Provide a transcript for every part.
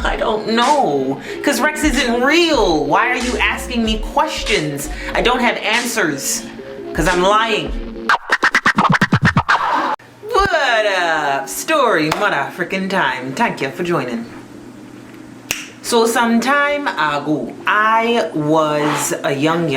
I don't know. Because Rex isn't real. Why are you asking me questions? I don't have answers. Because I'm lying. What up? Story motherfucking time. Thank you for joining. So some time ago, I was a young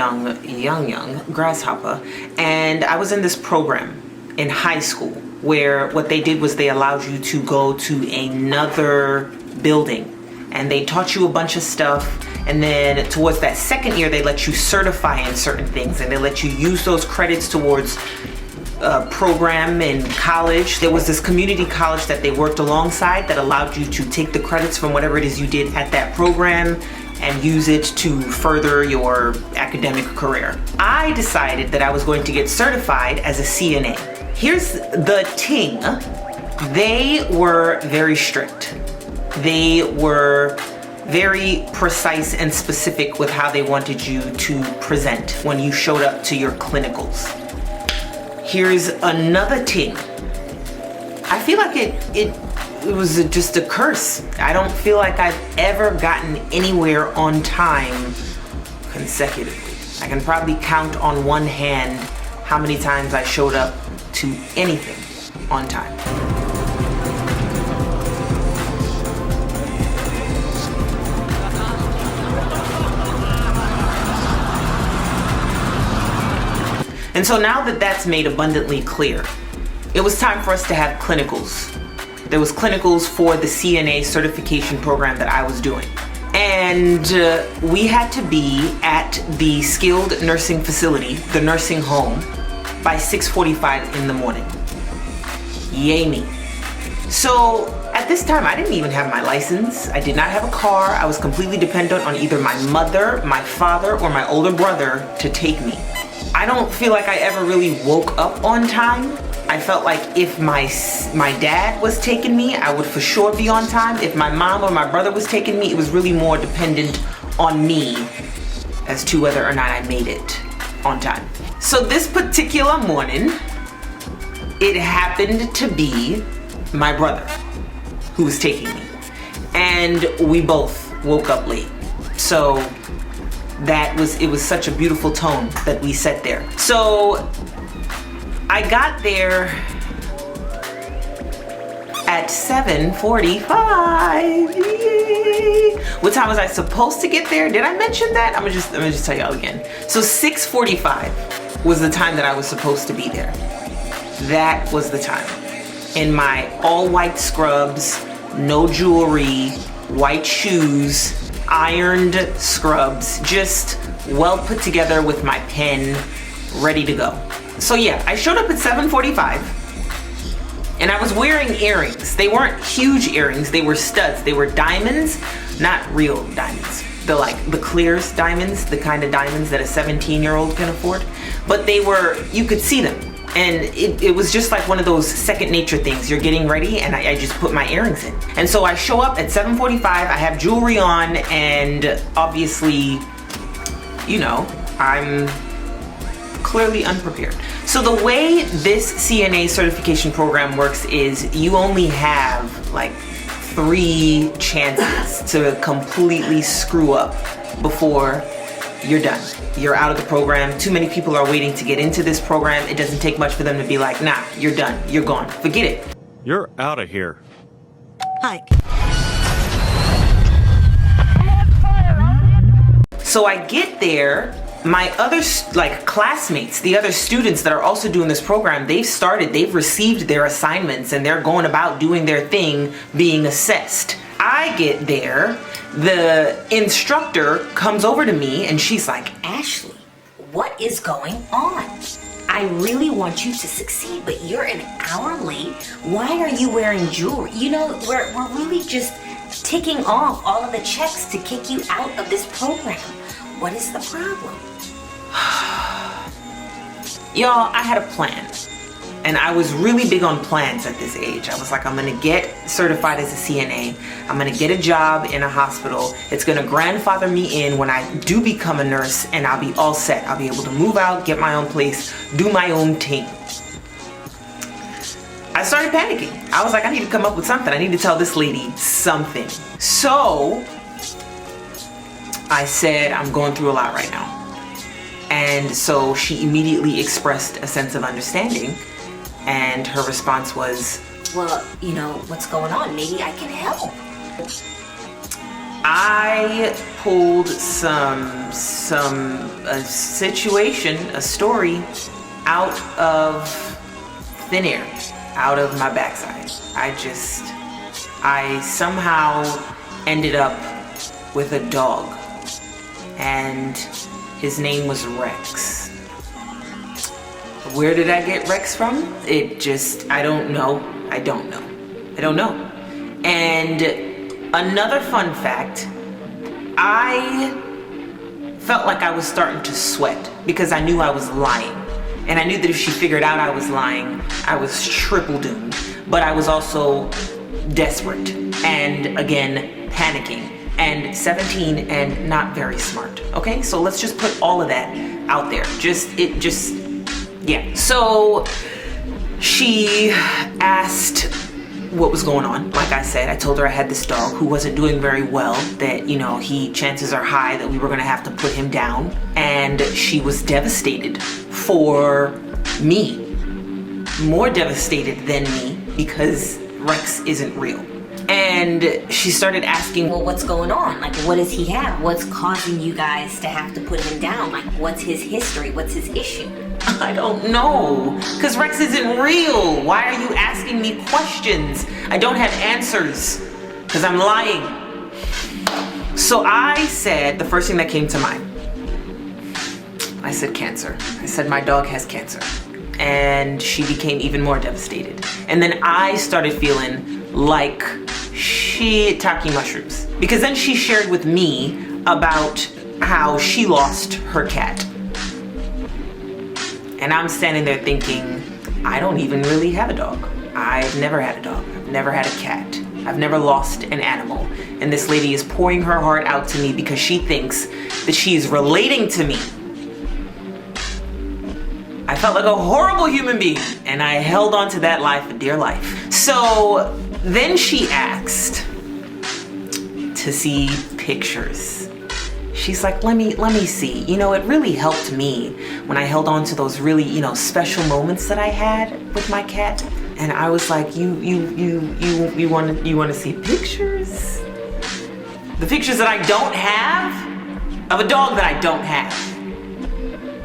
grasshopper, and I was in this program in high school where what they did was they allowed you to go to another building and they taught you a bunch of stuff, and then towards that second year they let you certify in certain things and they let you use those credits towards a program in college. There was this community college that they worked alongside that allowed you to take the credits from whatever it is you did at that program and use it to further your academic career. I decided that I was going to get certified as a CNA. Here's the ting. They were very strict. They were very precise and specific with how they wanted you to present when you showed up to your clinicals. Here's another ting. I feel like it was just a curse. I don't feel like I've ever gotten anywhere on time consecutively. I can probably count on one hand how many times I showed up to anything on time. And so now that that's made abundantly clear, it was time for us to have clinicals. There was clinicals for the CNA certification program that I was doing. And we had to be at the skilled nursing facility, the nursing home, by 6:45 in the morning. Yay me. So at this time, I didn't even have my license. I did not have a car. I was completely dependent on either my mother, my father, or my older brother to take me. I don't feel like I ever really woke up on time. I felt like if my dad was taking me, I would for sure be on time. If my mom or my brother was taking me, it was really more dependent on me as to whether or not I made it on time. So this particular morning, it happened to be my brother who was taking me. And we both woke up late. So it was such a beautiful tone that we set there. So I got there at 7:45. Yay. What time was I supposed to get there? Did I mention that? I'm gonna just tell y'all again. So 6:45 was the time that I was supposed to be there. That was the time. In my all white scrubs, no jewelry, white shoes, ironed scrubs, just well put together with my pen, ready to go. So yeah, I showed up at 7:45 and I was wearing earrings. They weren't huge earrings, they were studs. They were diamonds, not real diamonds. They're like the clears diamonds, the kind of diamonds that a 17-year-old can afford. But they were, you could see them. And it was just like one of those second nature things. You're getting ready and I just put my earrings in. And so I show up at 7:45, I have jewelry on, and obviously, you know, I'm clearly unprepared. So the way this CNA certification program works is you only have like 3 chances to completely screw up before you're done. You're out of the program. Too many people are waiting to get into this program. It doesn't take much for them to be like, nah, you're done. You're gone. Forget it. You're out of here. Hi. So I get there. My other classmates, the other students that are also doing this program, they've received their assignments and they're going about doing their thing, being assessed. I get there, the instructor comes over to me and she's like, Ashley, what is going on? I really want you to succeed, but you're an hour late. Why are you wearing jewelry? You know, we're really just ticking off all of the checks to kick you out of this program. What is the problem? Y'all, I had a plan. And I was really big on plans at this age. I was like, I'm gonna get certified as a CNA. I'm gonna get a job in a hospital. It's gonna grandfather me in when I do become a nurse, and I'll be all set. I'll be able to move out, get my own place, do my own thing. I started panicking. I was like, I need to come up with something. I need to tell this lady something. So I said, I'm going through a lot right now. And so she immediately expressed a sense of understanding. And her response was, well, you know, what's going on? Maybe I can help. I pulled a situation, a story out of thin air, out of my backside. I somehow ended up with a dog, and his name was Rex. Where did I get Rex from? I don't know. And another fun fact, I felt like I was starting to sweat because I knew I was lying. And I knew that if she figured out I was lying, I was triple doomed. But I was also desperate and, again, panicking and 17 and not very smart. Okay, so let's just put all of that out there. Yeah. So she asked what was going on. Like I said, I told her I had this dog who wasn't doing very well, that, you know, chances are high that we were gonna have to put him down. And she was devastated for me, more devastated than me, because Rex isn't real. And she started asking, well, what's going on? Like, what does he have? What's causing you guys to have to put him down? Like, what's his history? What's his issue? I don't know, because Rex isn't real. Why are you asking me questions? I don't have answers, because I'm lying. So I said, the first thing that came to mind, I said cancer. I said my dog has cancer. And she became even more devastated. And then I started feeling like shiitake mushrooms. Because then she shared with me about how she lost her cat. And I'm standing there thinking, I don't even really have a dog. I've never had a dog. I've never had a cat. I've never lost an animal. And this lady is pouring her heart out to me because she thinks that she is relating to me. I felt like a horrible human being, and I held on to that lie for dear life. So then she asked to see pictures. She's like, let me see. You know, it really helped me when I held on to those really, you know, special moments that I had with my cat. And I was like, you want to see pictures? The pictures that I don't have of a dog that I don't have.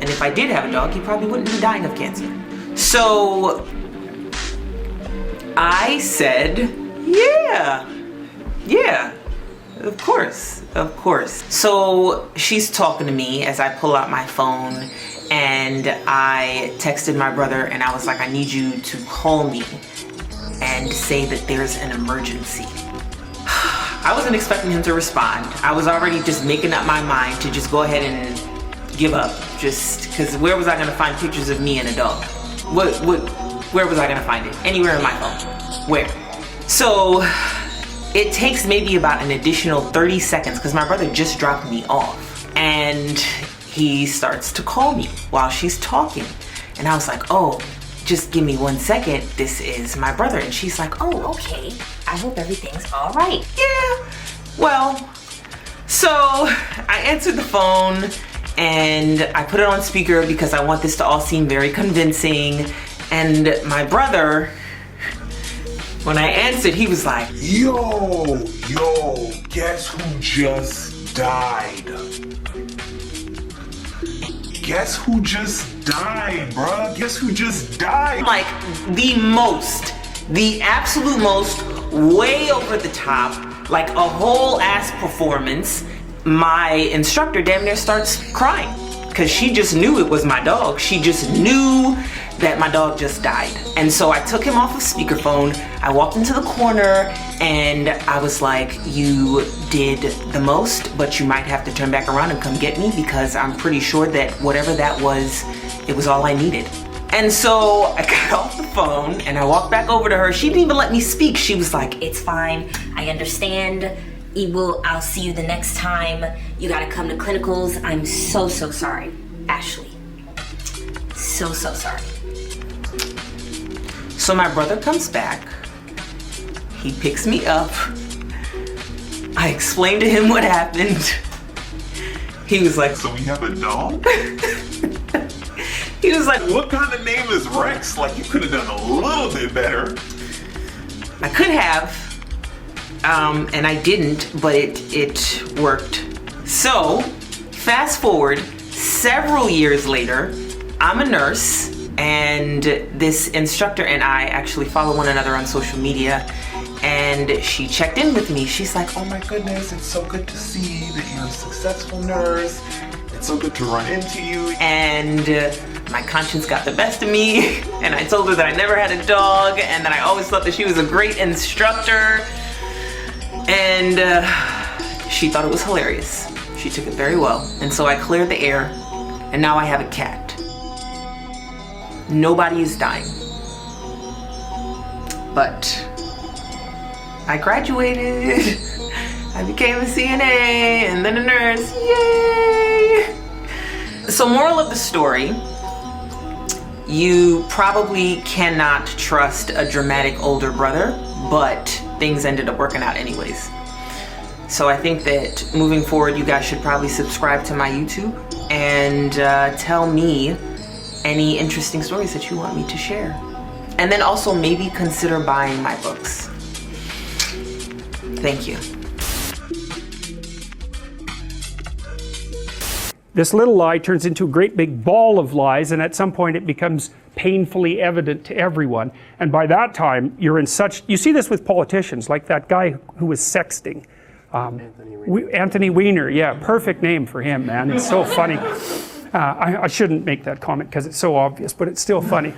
And if I did have a dog, he probably wouldn't be dying of cancer. So I said, yeah, of course. So she's talking to me as I pull out my phone, and I texted my brother and I was like, I need you to call me and say that there's an emergency. I wasn't expecting him to respond. I was already just making up my mind to just go ahead and give up, just because where was I gonna find pictures of me and a dog? Where was I gonna find it? Anywhere in my phone. Where? So it takes maybe about an additional 30 seconds because my brother just dropped me off, and he starts to call me while she's talking. And I was like, oh, just give me 1 second. This is my brother. And she's like, oh, okay. I hope everything's all right. Yeah, well, so I answered the phone and I put it on speaker because I want this to all seem very convincing. And my brother, when I answered, he was like, Yo, guess who just died? Guess who just died, bruh? Guess who just died? Like the absolute most, way over the top, like a whole ass performance. My instructor damn near starts crying because she just knew it was my dog. She just knew that my dog just died. And so I took him off of speakerphone. I walked into the corner and I was like, you did the most, but you might have to turn back around and come get me because I'm pretty sure that whatever that was, it was all I needed. And so I got off the phone and I walked back over to her. She didn't even let me speak. She was like, it's fine. I understand. I'll see you the next time. You gotta come to clinicals. I'm so sorry, Ashley. So sorry. So my brother comes back He picks me up. I explained to him what happened. He was like, So we have a dog? he was like, What kind of name is Rex? Like, you could have done a little bit better. I could have, and I didn't, but it worked. So, fast forward, several years later, I'm a nurse, and this instructor and I actually follow one another on social media, and she checked in with me. She's like, Oh my goodness, it's so good to see that you're a successful nurse. It's so good to run into you. and my conscience got the best of me, and I told her that I never had a dog, and that I always thought that she was a great instructor, and she thought it was hilarious. She took it very well, and so I cleared the air, and now I have a cat. Nobody is dying, but I graduated. I became a CNA and then a nurse. Yay! So, moral of the story, you probably cannot trust a dramatic older brother, but things ended up working out anyways. So I think that moving forward, you guys should probably subscribe to my YouTube and tell me any interesting stories that you want me to share. And then also maybe consider buying my books. Thank you. This little lie turns into a great big ball of lies, and at some point it becomes painfully evident to everyone. And by that time, you're in such, you see this with politicians, like that guy who was sexting. Anthony Weiner, yeah, perfect name for him, man. It's so funny. I shouldn't make that comment because it's so obvious, but it's still funny.